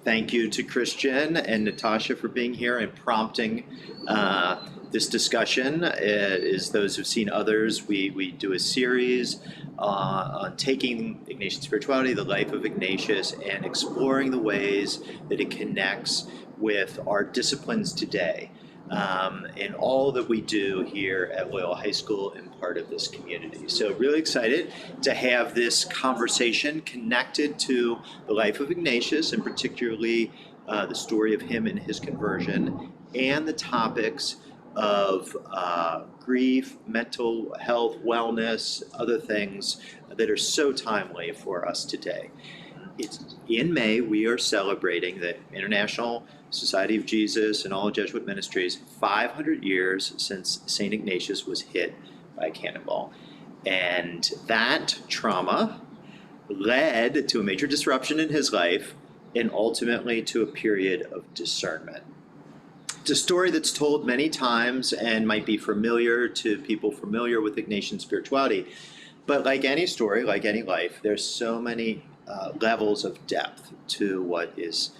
Thank you to Christian and Natasha for being here and prompting this discussion. As those who've seen others, we do a series on taking Ignatian spirituality, the life of Ignatius, and exploring the ways that it connects with our disciplines today. And all that we do here at Loyola High School and part of this community. So really excited to have this conversation connected to the life of Ignatius, and particularly the story of him and his conversion, and the topics of grief, mental health, wellness, other things that are so timely for us today. In May, we are celebrating the International Society of Jesus and all Jesuit ministries, 500 years since Saint Ignatius was hit by a cannonball. And that trauma led to a major disruption in his life and ultimately to a period of discernment. It's a story that's told many times and might be familiar to people familiar with Ignatian spirituality. But like any story, like any life, there's so many levels of depth to what is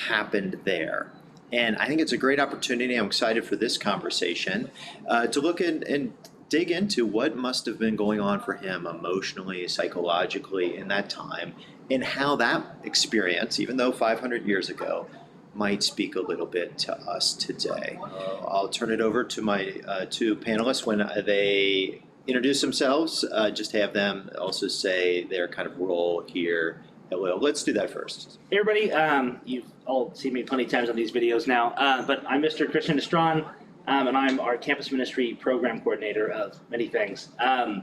happened there. And I think it's a great opportunity. I'm excited for this conversation to look and dig into what must have been going on for him emotionally, psychologically in that time, and how that experience, even though 500 years ago, might speak a little bit to us today. I'll turn it over to my two panelists when they introduce themselves, just have them also say their kind of role here at Loyola. Let's do that first. Hey everybody, you've all seen me plenty of times on these videos now, but I'm Mr. Christian Estron, and I'm our campus ministry program coordinator of many things. And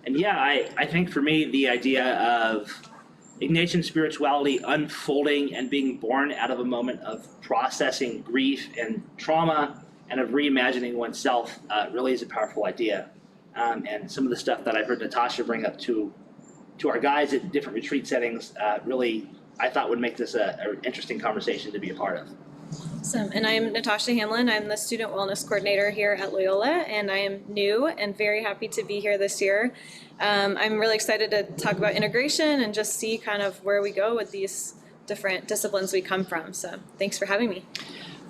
yeah, I think for me, the idea of Ignatian spirituality unfolding and being born out of a moment of processing grief and trauma and of reimagining oneself really is a powerful idea. And some of the stuff that I've heard Natasha bring up to our guys at different retreat settings really, I thought would make this an interesting conversation to be a part of. Awesome. And I'm Natasha Hanlon. I'm the Student Wellness Coordinator here at Loyola, and I am new and very happy to be here this year. I'm really excited to talk about integration and just see kind of where we go with these different disciplines we come from. So thanks for having me.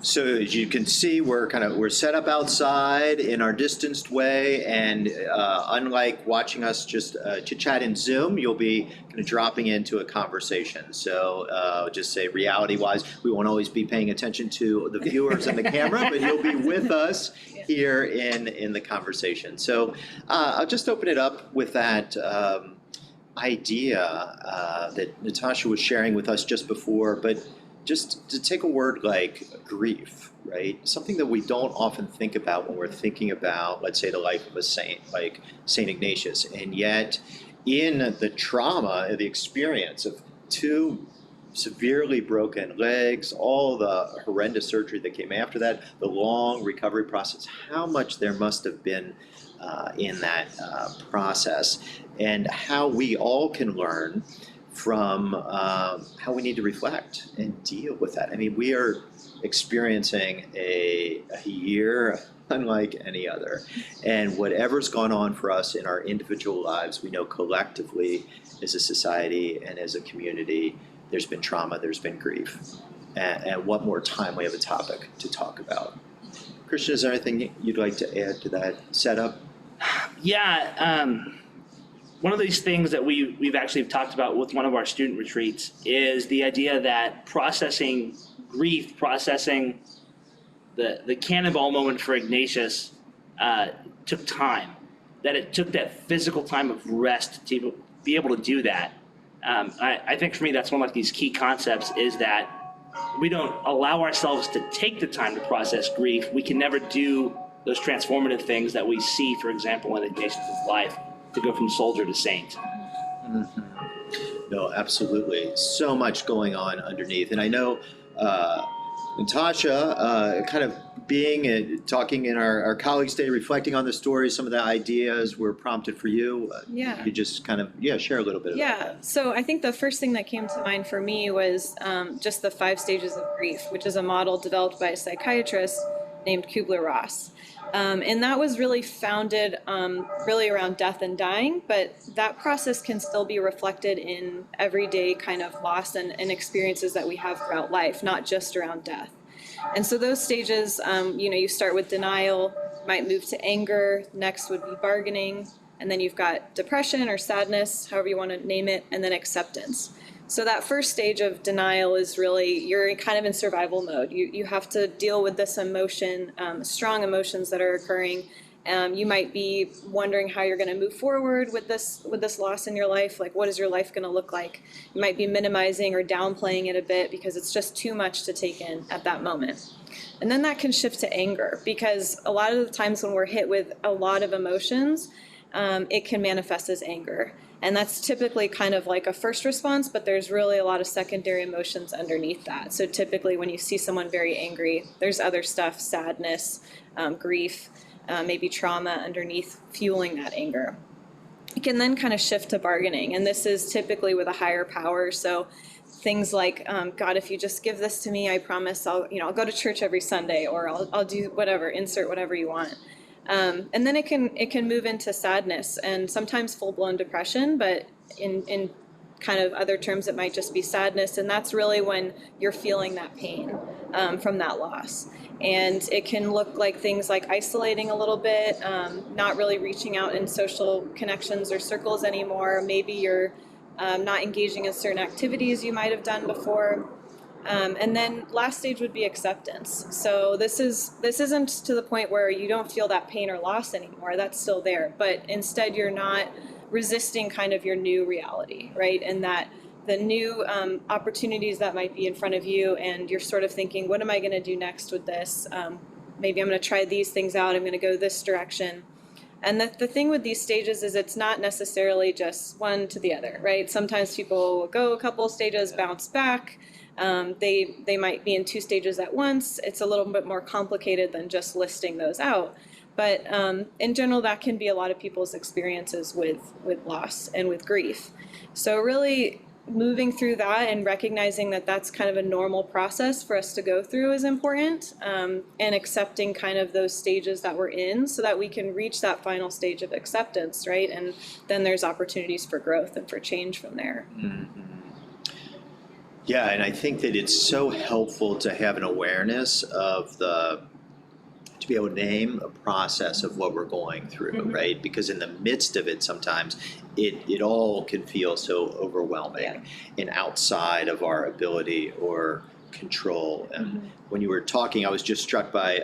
So as you can see, we're set up outside in our distanced way, and unlike watching us just chit-chat in Zoom, you'll be kind of dropping into a conversation. So just say reality-wise, we won't always be paying attention to the viewers and the camera, but you'll be with us here in the conversation. So I'll just open it up with that idea that Natasha was sharing with us just before, but just to take a word like grief, right? Something that we don't often think about when we're thinking about, let's say, the life of a saint like Saint Ignatius. And yet, in the trauma, the experience of two severely broken legs, all the horrendous surgery that came after that, the long recovery process, how much there must have been in that process, and how we all can learn from how we need to reflect and deal with that. I mean, we are experiencing a year unlike any other. And whatever's gone on for us in our individual lives, we know collectively as a society and as a community, there's been trauma, there's been grief. And what more timely of a topic to talk about. Christian, is there anything you'd like to add to that setup? Yeah, one of these things that we've actually talked about with one of our student retreats is the idea that processing grief, processing the cannonball moment for Ignatius took time, that it took that physical time of rest to be able to do that. I think for me, that's one of these key concepts is that we don't allow ourselves to take the time to process grief. We can never do those transformative things that we see, for example, in Ignatius' life, to go from soldier to saint. Mm-hmm. No, absolutely. So much going on underneath. And I know Natasha, kind of being talking in our colleagues' day, reflecting on the story, some of the ideas were prompted for you. Yeah. You just kind of, share a little bit about that. So I think the first thing that came to mind for me was just the 5 stages of grief, which is a model developed by a psychiatrist named Kubler-Ross. And that was really founded really around death and dying, but that process can still be reflected in everyday kind of loss and experiences that we have throughout life, not just around death. And so those stages, you start with denial, might move to anger, next would be bargaining, and then you've got depression or sadness, however you want to name it, and then acceptance. So that first stage of denial is really, you're kind of in survival mode. You have to deal with this emotion, strong emotions that are occurring. You might be wondering how you're going to move forward with this loss in your life. Like, what is your life going to look like? You might be minimizing or downplaying it a bit because it's just too much to take in at that moment. And then that can shift to anger, because a lot of the times when we're hit with a lot of emotions, it can manifest as anger. And that's typically kind of like a first response, but there's really a lot of secondary emotions underneath that. So typically when you see someone very angry, there's other stuff, sadness, grief, maybe trauma underneath fueling that anger. It can then kind of shift to bargaining, and this is typically with a higher power. So things like, God, if you just give this to me, I promise I'll go to church every Sunday, or I'll do whatever, insert whatever you want. And then it can move into sadness and sometimes full-blown depression, but in kind of other terms, it might just be sadness. And that's really when you're feeling that pain from that loss. And it can look like things like isolating a little bit, not really reaching out in social connections or circles anymore. Maybe you're not engaging in certain activities you might have done before. And then last stage would be acceptance. So this isn't to the point where you don't feel that pain or loss anymore. That's still there, but instead you're not resisting kind of your new reality, right? And that the new opportunities that might be in front of you, and you're sort of thinking, what am I going to do next with this? Maybe I'm going to try these things out. I'm going to go this direction. And the thing with these stages is it's not necessarily just one to the other, right? Sometimes people will go a couple of stages, bounce back. They might be in two stages at once. It's a little bit more complicated than just listing those out. But in general, that can be a lot of people's experiences with loss and with grief. So really moving through that and recognizing that that's kind of a normal process for us to go through is important, and accepting kind of those stages that we're in so that we can reach that final stage of acceptance, right? And then there's opportunities for growth and for change from there. Mm-hmm. Yeah, and I think that it's so helpful to have an awareness of to be able to name a process of what we're going through, Mm-hmm. right? Because in the midst of it, sometimes it all can feel so overwhelming and outside of our ability or control. And Mm-hmm. when you were talking, I was just struck by,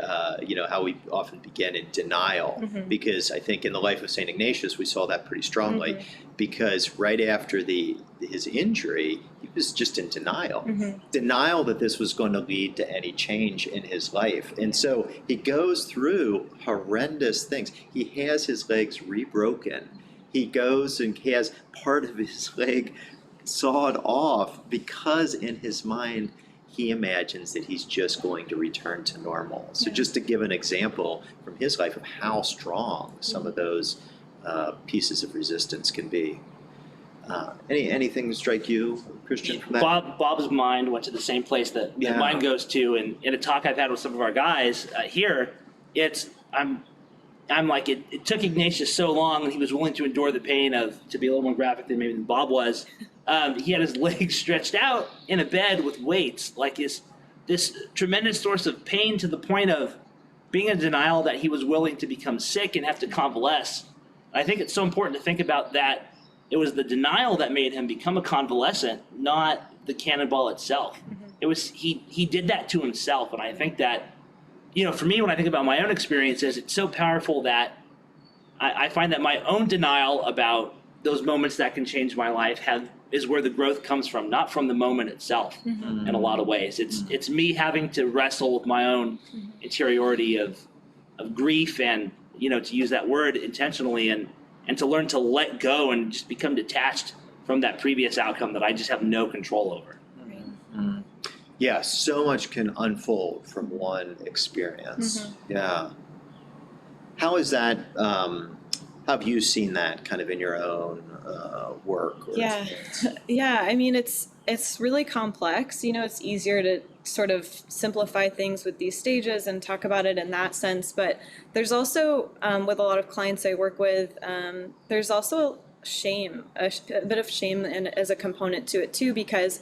how we often begin in denial, Mm-hmm. because I think in the life of Saint Ignatius, we saw that pretty strongly, Mm-hmm. because right after his injury, he was just in denial. Mm-hmm. Denial that this was going to lead to any change in his life. And so he goes through horrendous things. He has his legs rebroken. He goes and has part of his leg sawed off because in his mind, he imagines that he's just going to return to normal. So just to give an example from his life of how strong some of those pieces of resistance can be. Anything strike you, Christian, from that? Bob's mind went to the same place that mine goes to, and in a talk I've had with some of our guys here, I'm like, it took Ignatius so long, and he was willing to endure the pain to be a little more graphic than maybe Bob was. He had his legs stretched out in a bed with weights, like this tremendous source of pain to the point of being in denial that he was willing to become sick and have to convalesce. I think it's so important to think about that. It was the denial that made him become a convalescent, not the cannonball itself. Mm-hmm. It was he did that to himself, and I think that, for me, when I think about my own experiences, it's so powerful that I find that my own denial about those moments that can change my life is where the growth comes from, not from the moment itself. Mm-hmm. In a lot of ways. It's me having to wrestle with my own interiority of grief, and to use that word intentionally, and to learn to let go and just become detached from that previous outcome that I just have no control over. Mm-hmm. Yeah, so much can unfold from one experience. Mm-hmm. Yeah. How is that How have you seen that kind of in your own work? Or Yeah. experience? Yeah, I mean, it's really complex. It's easier to sort of simplify things with these stages and talk about it in that sense. But there's also, with a lot of clients I work with, there's also shame, a bit of shame as a component to it too, because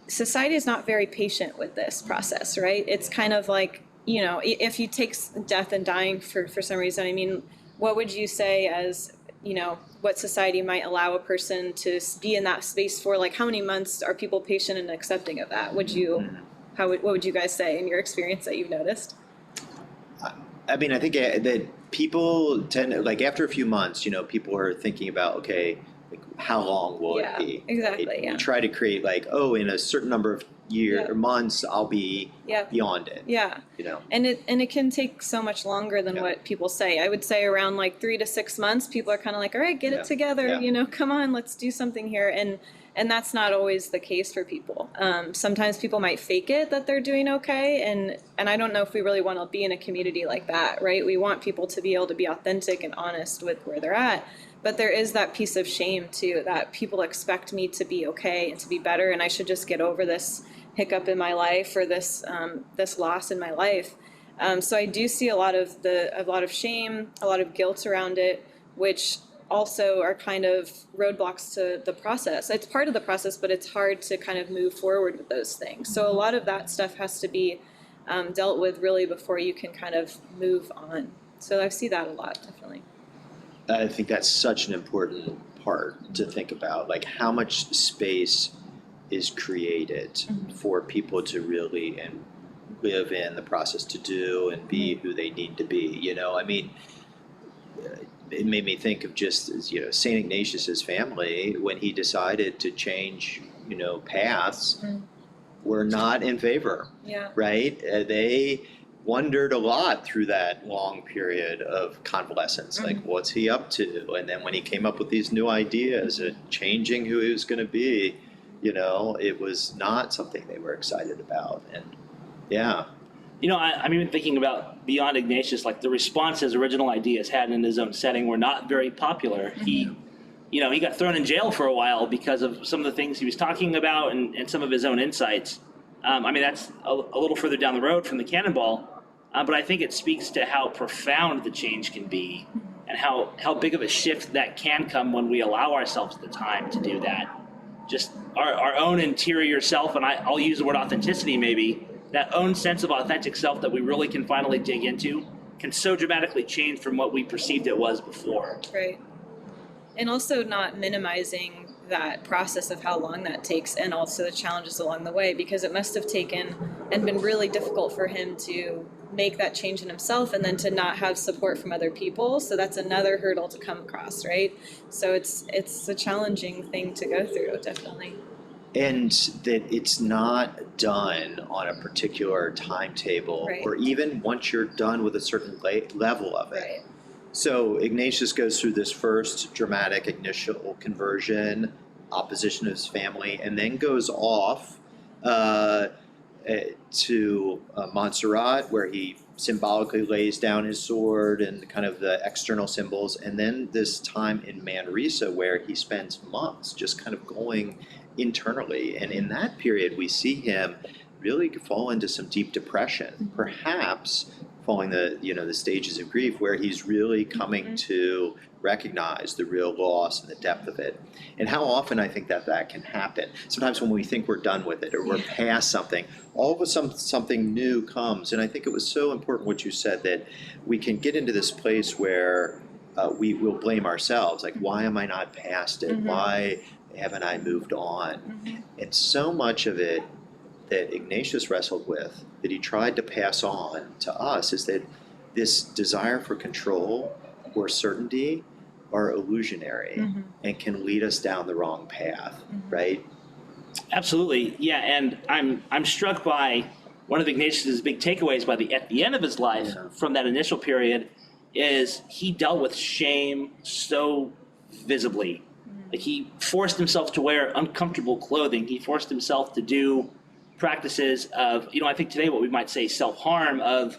society is not very patient with this process, right? It's kind of like, if you take death and dying for some reason, I mean, what would you say as, what society might allow a person to be in that space for? Like, how many months are people patient and accepting of that? What would you guys say in your experience that you've noticed? I mean, I think that people tend to, like, after a few months, people are thinking about, okay, like, how long will it Yeah, be? exactly, Right? yeah. You try to create like, oh, in a certain number of Yeah. or months, I'll be Yeah. beyond it. Yeah. You know, And it can take so much longer than Yeah. what people say. I would say around like 3 to 6 months, people are kind of like, all right, get Yeah. it together, Yeah. come on, let's do something here. And that's not always the case for people. Sometimes people might fake it that they're doing okay, and I don't know if we really want to be in a community like that, right? We want people to be able to be authentic and honest with where they're at. But there is that piece of shame too, that people expect me to be okay and to be better, and I should just get over this hiccup in my life or this loss in my life. So I do see a lot of shame, a lot of guilt around it, which also are kind of roadblocks to the process. It's part of the process, but it's hard to kind of move forward with those things. So a lot of that stuff has to be dealt with really before you can kind of move on. So I see that a lot, definitely. I think that's such an important part to think about, like how much space is created for people to really and live in the process, to do and be who they need to be. I mean, it made me think of just Saint Ignatius's family when he decided to change paths were not in favor. Yeah. Right? They wondered a lot through that long period of convalescence, like what's he up to? And then when he came up with these new ideas and changing who he was going to be, it was not something they were excited about. And yeah. I'm even thinking about beyond Ignatius, like the response his original ideas had in his own setting were not very popular. He got thrown in jail for a while because of some of the things he was talking about and some of his own insights. That's a little further down the road from the Cannonball, but I think it speaks to how profound the change can be and how big of a shift that can come when we allow ourselves the time to do that. Just our own interior self, and I'll use the word authenticity maybe, that own sense of authentic self that we really can finally dig into can so dramatically change from what we perceived it was before. Right. And also not minimizing that process of how long that takes and also the challenges along the way, because it must have taken and been really difficult for him to make that change in himself and then to not have support from other people. So that's another hurdle to come across, right? So it's a challenging thing to go through, definitely. And that it's not done on a particular timetable, Right. or even once you're done with a certain level of it. Right. So Ignatius goes through this first dramatic initial conversion, opposition of his family, and then goes off to Montserrat, where he symbolically lays down his sword and kind of the external symbols, and then this time in Manresa where he spends months just kind of going internally. And in that period, we see him really fall into some deep depression, perhaps following the stages of grief, where he's really coming to recognize the real loss and the depth of it. And how often I think that can happen. Sometimes when we think we're done with it or we're past something, all of a sudden something new comes. And I think it was so important what you said, that we can get into this place where we will blame ourselves. Like, why am I not past it? Why haven't I moved on? And so much of it that Ignatius wrestled with, that he tried to pass on to us, is that this desire for control or certainty are illusionary and can lead us down the wrong path, right? Absolutely, yeah. And I'm struck by one of Ignatius's big takeaways at the end of his life from that initial period is he dealt with shame so visibly. Like, he forced himself to wear uncomfortable clothing. He forced himself to do practices of, I think today what we might say self-harm, of,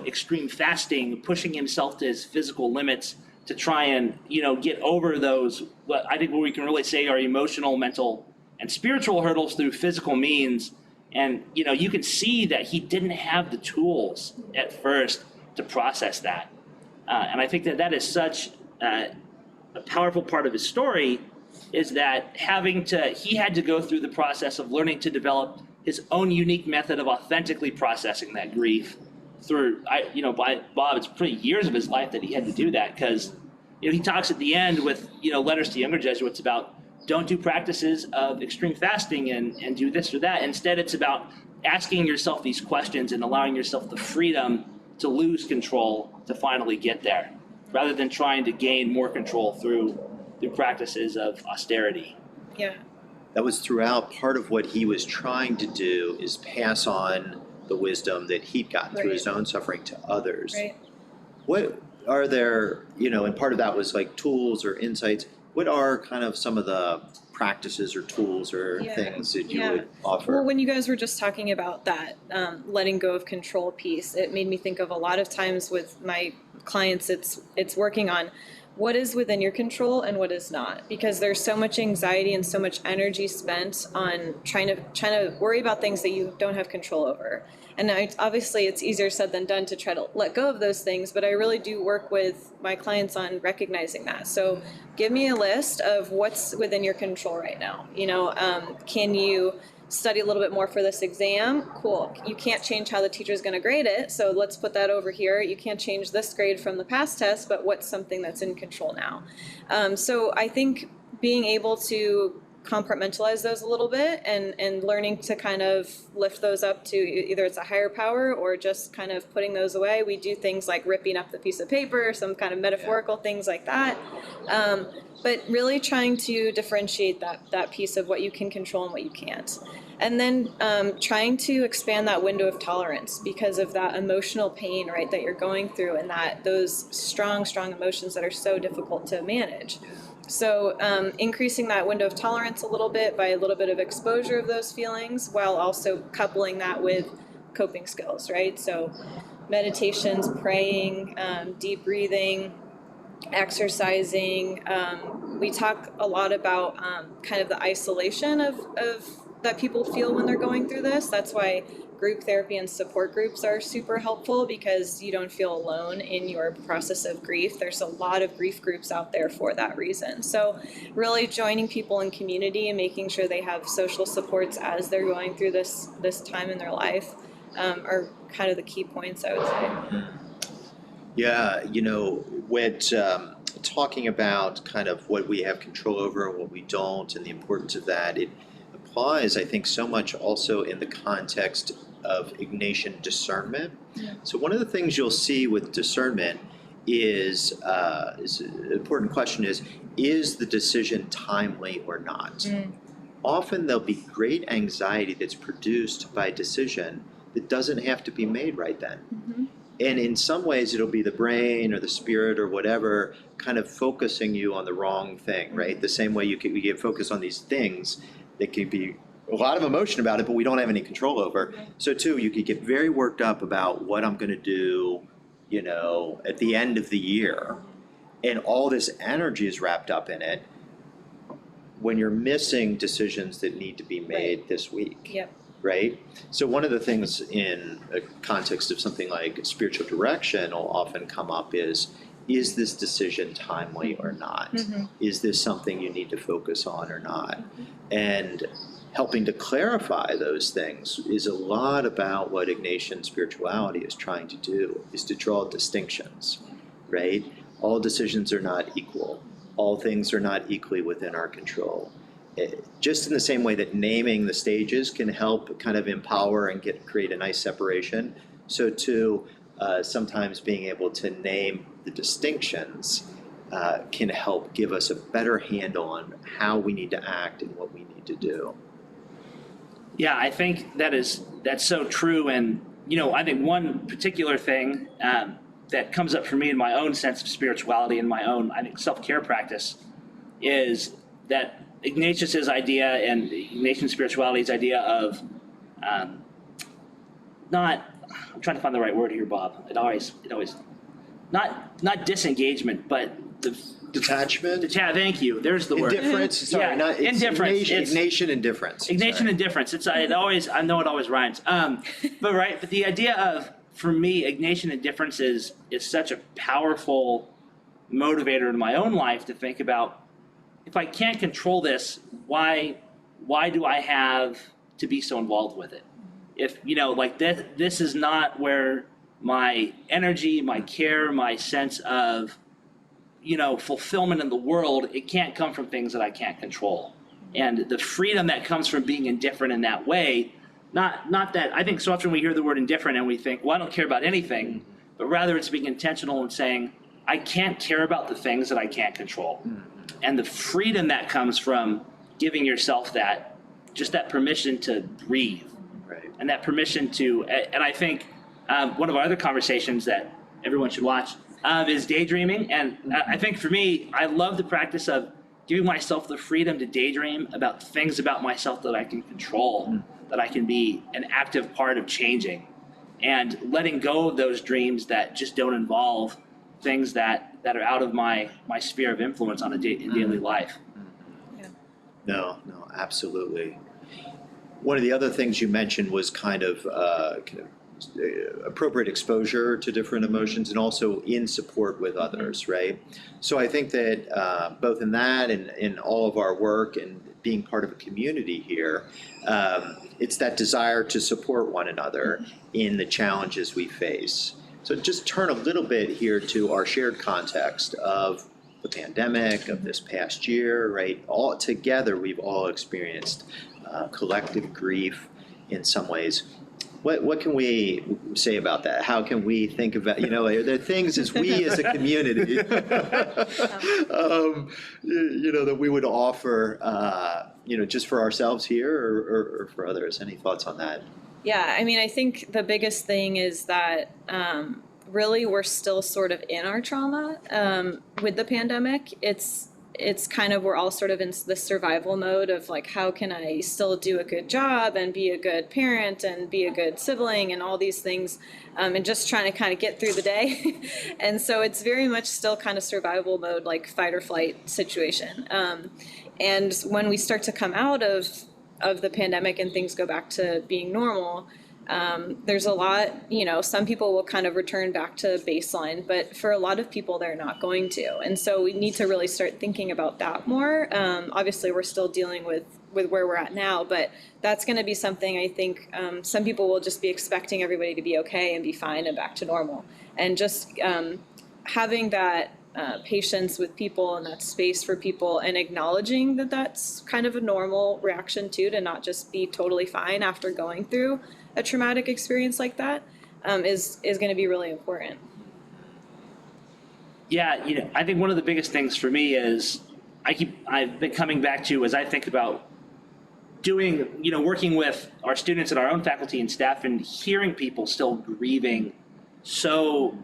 extreme fasting, pushing himself to his physical limits to try and, get over those, what I think what we can really say are emotional, mental, and spiritual hurdles through physical means. And, you can see that he didn't have the tools at first to process that. And I think that is such a powerful part of his story, is that he had to go through the process of learning to develop his own unique method of authentically processing that grief through, by Bob, it's pretty years of his life that he had to do that, because, he talks at the end with, letters to younger Jesuits about don't do practices of extreme fasting and do this or that. Instead, it's about asking yourself these questions and allowing yourself the freedom to lose control to finally get there, rather than trying to gain more control through practices of austerity. Yeah. That was throughout. Part of what he was trying to do is pass on the wisdom that he'd gotten through his own suffering to others. Right. What are there, and part of that was like tools or insights. What are kind of some of the practices or tools or things that you would offer? Well, when you guys were just talking about that letting go of control piece, it made me think of a lot of times with my clients, it's working on what is within your control and what is not, because there's so much anxiety and so much energy spent on trying to worry about things that you don't have control over. And obviously it's easier said than done to try to let go of those things, but I really do work with my clients on recognizing that. So give me a list of what's within your control right now. Can you study a little bit more for this exam? Cool. You can't change how the teacher's going to grade it, so let's put that over here. You can't change this grade from the past test, but what's something that's in control now? So I think being able to compartmentalize those a little bit and learning to kind of lift those up to either it's a higher power or just kind of putting those away. We do things like ripping up the piece of paper, some kind of metaphorical things like that. But really trying to differentiate that piece of what you can control and what you can't. And then trying to expand that window of tolerance because of that emotional pain, right, that you're going through, and those strong emotions that are so difficult to manage. So increasing that window of tolerance a little bit by a little bit of exposure of those feelings, while also coupling that with coping skills, right? So meditations, praying, deep breathing, exercising. We talk a lot about kind of the isolation of that people feel when they're going through this. That's why group therapy and support groups are super helpful, because you don't feel alone in your process of grief. There's a lot of grief groups out there for that reason. So really joining people in community and making sure they have social supports as they're going through this time in their life are kind of the key points, I would say. Yeah, when talking about kind of what we have control over and what we don't and the importance of that, it applies, I think, so much also in the context of Ignatian discernment. Yeah. So one of the things you'll see with discernment is an important question is the decision timely or not? Often there'll be great anxiety that's produced by a decision that doesn't have to be made right then. Mm-hmm. And in some ways, it'll be the brain or the spirit or whatever kind of focusing you on the wrong thing, right? The same way we get focused on these things that can be a lot of emotion about it, but we don't have any control over. So too, you could get very worked up about what I'm going to do, at the end of the year. And all this energy is wrapped up in it when you're missing decisions that need to be made this week. Yep. Right? So one of the things in a context of something like spiritual direction will often come up is this decision timely or not? Mm-hmm. Is this something you need to focus on or not? Mm-hmm. And helping to clarify those things is a lot about what Ignatian spirituality is trying to do, is to draw distinctions, right? All decisions are not equal. All things are not equally within our control. Just in the same way that naming the stages can help kind of empower and create a nice separation, so too sometimes being able to name the distinctions can help give us a better handle on how we need to act and what we need to do. Yeah, I think that's so true. And, I think one particular thing that comes up for me in my own sense of spirituality and my own, I think, self-care practice is that Ignatius's idea and Ignatian spirituality's idea of I'm trying to find the right word here, Bob. It always not disengagement, but Detachment? Thank you. There's the word. Indifference? Sorry, Yeah, not, it's indifference. Ignatian indifference. Ignatian Sorry. indifference. I know it always rhymes. But the idea of, for me, Ignatian indifference is such a powerful motivator in my own life to think about, if I can't control this, why do I have to be so involved with it? If, this is not where my energy, my care, my sense of, fulfillment in the world, it can't come from things that I can't control. And the freedom that comes from being indifferent in that way, not that, I think so often we hear the word indifferent and we think, well, I don't care about anything, but rather it's being intentional and saying, I can't care about the things that I can't control. And the freedom that comes from giving yourself that permission to breathe. Right. And that permission to, and I think one of our other conversations that everyone should watch is daydreaming. And I think for me, I love the practice of giving myself the freedom to daydream about things about myself that I can control, that I can be an active part of changing, and letting go of those dreams that just don't involve things that are out of my sphere of influence on in daily life. No, absolutely. One of the other things you mentioned was kind of appropriate exposure to different emotions, and also in support with others, right? So I think that both in that and in all of our work and being part of a community here, it's that desire to support one another in the challenges we face. So just turn a little bit here to our shared context of the pandemic, of this past year, right? All together, we've all experienced collective grief in some ways. What can we say about that? How can we think about, are there things as we as a community, that we would offer, just for ourselves here or for others? Any thoughts on that? Yeah, I mean, I think the biggest thing is that really we're still sort of in our trauma with the pandemic. It's kind of, we're all sort of in the survival mode of like, how can I still do a good job and be a good parent and be a good sibling and all these things, and just trying to kind of get through the day. And so it's very much still kind of survival mode, like fight or flight situation. And when we start to come out of the pandemic and things go back to being normal, there's a lot, some people will kind of return back to baseline, but for a lot of people, they're not going to. And so we need to really start thinking about that more. Obviously, we're still dealing with where we're at now, but that's going to be something I think some people will just be expecting everybody to be okay and be fine and back to normal. And just having that patience with people and that space for people, and acknowledging that that's kind of a normal reaction too, to not just be totally fine after going through a traumatic experience like that, is going to be really important. Yeah, I think one of the biggest things for me is I've been coming back to, as I think about doing, working with our students and our own faculty and staff, and hearing people still grieving so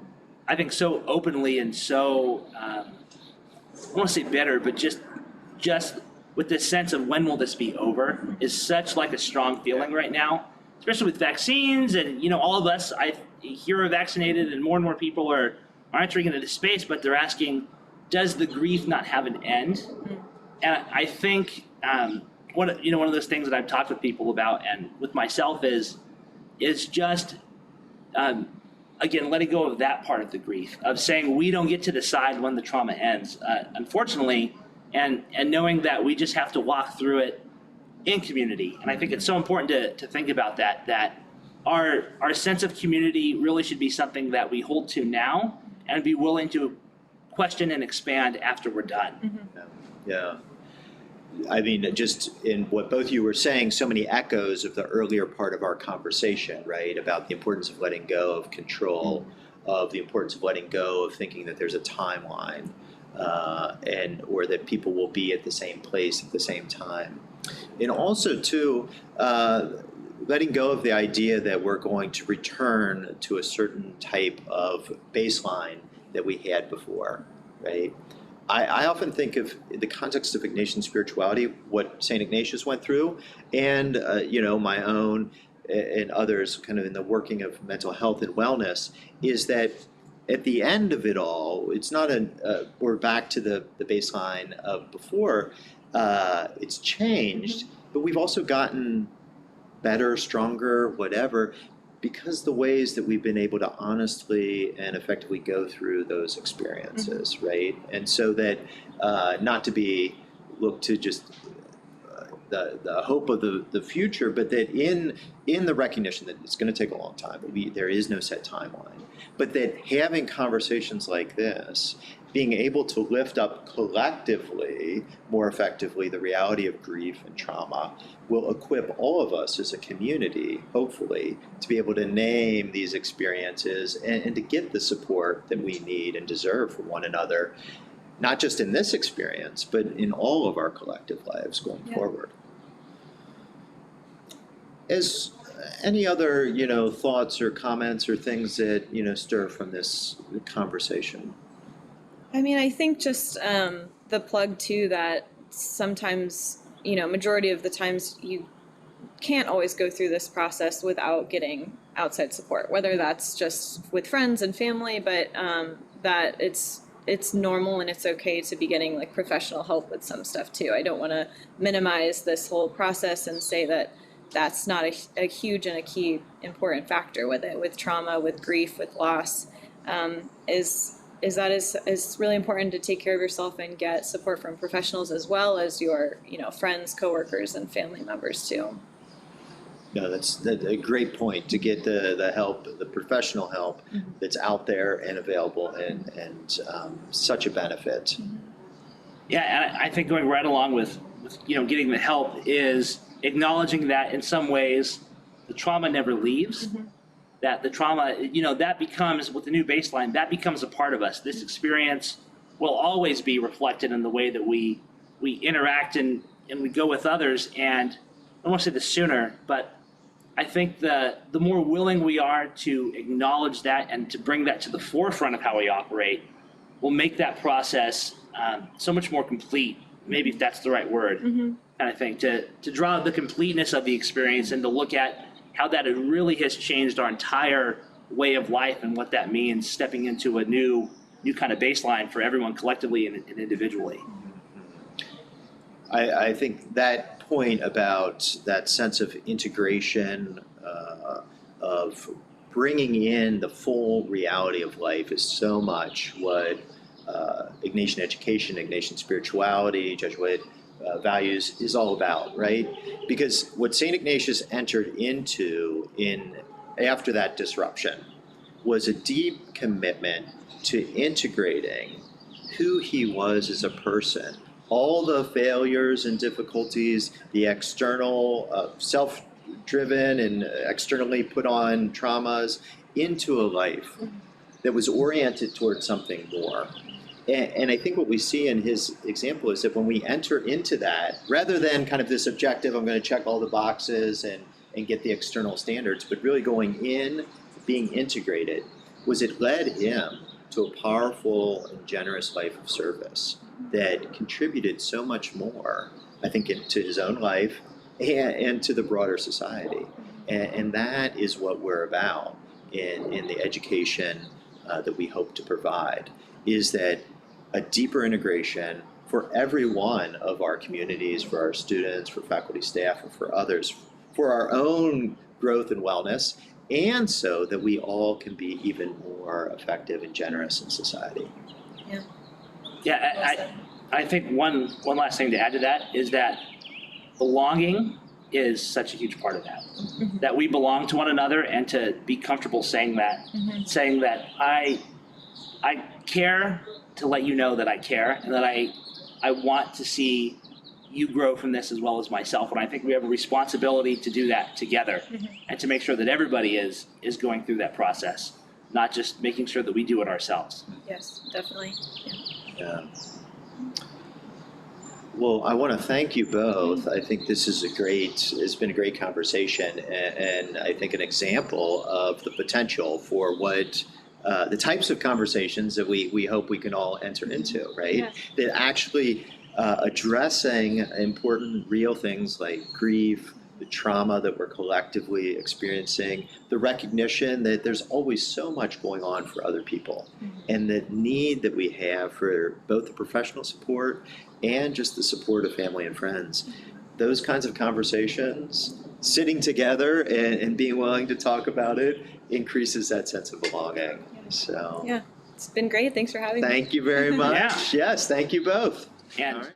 openly and so, I don't want to say bitter, but just with this sense of when will this be over, is such like a strong feeling right now, especially with vaccines. And, all of us, I hear are vaccinated, and more people are entering into this space, but they're asking, does the grief not have an end? And I think one of those things that I've talked with people about and with myself is just, again, letting go of that part of the grief, of saying we don't get to decide when the trauma ends, unfortunately, and knowing that we just have to walk through it in community. And I think it's so important to think about that our sense of community really should be something that we hold to now and be willing to question and expand after we're done. Yeah. I mean, just in what both of you were saying, so many echoes of the earlier part of our conversation, right? About the importance of letting go of control, of the importance of letting go of thinking that there's a timeline, or that people will be at the same place at the same time. And also, too, letting go of the idea that we're going to return to a certain type of baseline that we had before, right? I often think of the context of Ignatian spirituality, what Saint Ignatius went through, and my own and others kind of in the working of mental health and wellness, is that at the end of it all, it's not we're back to the baseline of before. It's changed, but we've also gotten better, stronger, whatever, because the ways that we've been able to honestly and effectively go through those experiences, right? And so that not to be look to just the hope of the future, but that in the recognition that it's going to take a long time, that there is no set timeline, but that having conversations like this, being able to lift up collectively more effectively the reality of grief and trauma, will equip all of us as a community, hopefully, to be able to name these experiences and to get the support that we need and deserve from one another, not just in this experience, but in all of our collective lives going forward. As any other, thoughts or comments or things that, stir from this conversation? I mean, I think just the plug too that sometimes, majority of the times you can't always go through this process without getting outside support, whether that's just with friends and family, but that it's normal and it's okay to be getting like professional help with some stuff too. I don't want to minimize this whole process and say that that's not a huge and a key important factor with it, with trauma, with grief, with loss, is really important to take care of yourself and get support from professionals as well as your, friends, coworkers, and family members too. No, that's a great point, to get the help, the professional help that's out there and available, and such a benefit. Yeah, and I think going right along with getting the help is acknowledging that in some ways the trauma never leaves. That the trauma, that becomes, with the new baseline, that becomes a part of us. This experience will always be reflected in the way that we interact and we go with others. And I don't want to say this sooner, but I think the more willing we are to acknowledge that and to bring that to the forefront of how we operate, will make that process so much more complete, maybe if that's the right word, kind of thing, to draw out the completeness of the experience and to look at how that it really has changed our entire way of life and what that means stepping into a new kind of baseline for everyone collectively and individually. I think that point about that sense of integration, of bringing in the full reality of life, is so much what Ignatian education, Ignatian spirituality, Jesuit values is all about, right? Because what Saint Ignatius entered into after that disruption was a deep commitment to integrating who he was as a person, all the failures and difficulties, the external self-driven and externally put on traumas, into a life that was oriented towards something more. And I think what we see in his example is that when we enter into that, rather than kind of this objective, I'm going to check all the boxes and get the external standards, but really going in, being integrated, it led him to a powerful and generous life of service that contributed so much more, I think, to his own life and to the broader society. And that is what we're about in the education that we hope to provide, is that a deeper integration for every one of our communities, for our students, for faculty, staff, and for others, for our own growth and wellness, and so that we all can be even more effective and generous in society. Yeah, I think one last thing to add to that is that belonging is such a huge part of that. That we belong to one another, and to be comfortable saying that, saying that I care, to let you know that I care, and that I want to see you grow from this as well as myself. And I think we have a responsibility to do that together, and to make sure that everybody is going through that process, not just making sure that we do it ourselves. Yes, definitely. Yeah. Well, I want to thank you both. I think this is it's been a great conversation, and I think an example of the potential for what the types of conversations that we hope we can all enter into, right? Yeah. That actually addressing important, real things like grief, the trauma that we're collectively experiencing, the recognition that there's always so much going on for other people, and the need that we have for both the professional support and just the support of family and friends. Those kinds of conversations, sitting together and being willing to talk about it, increases that sense of belonging. So Yeah, it's been great. Thanks for having me. thank you very much. Yeah. Yes, thank you both. And All right.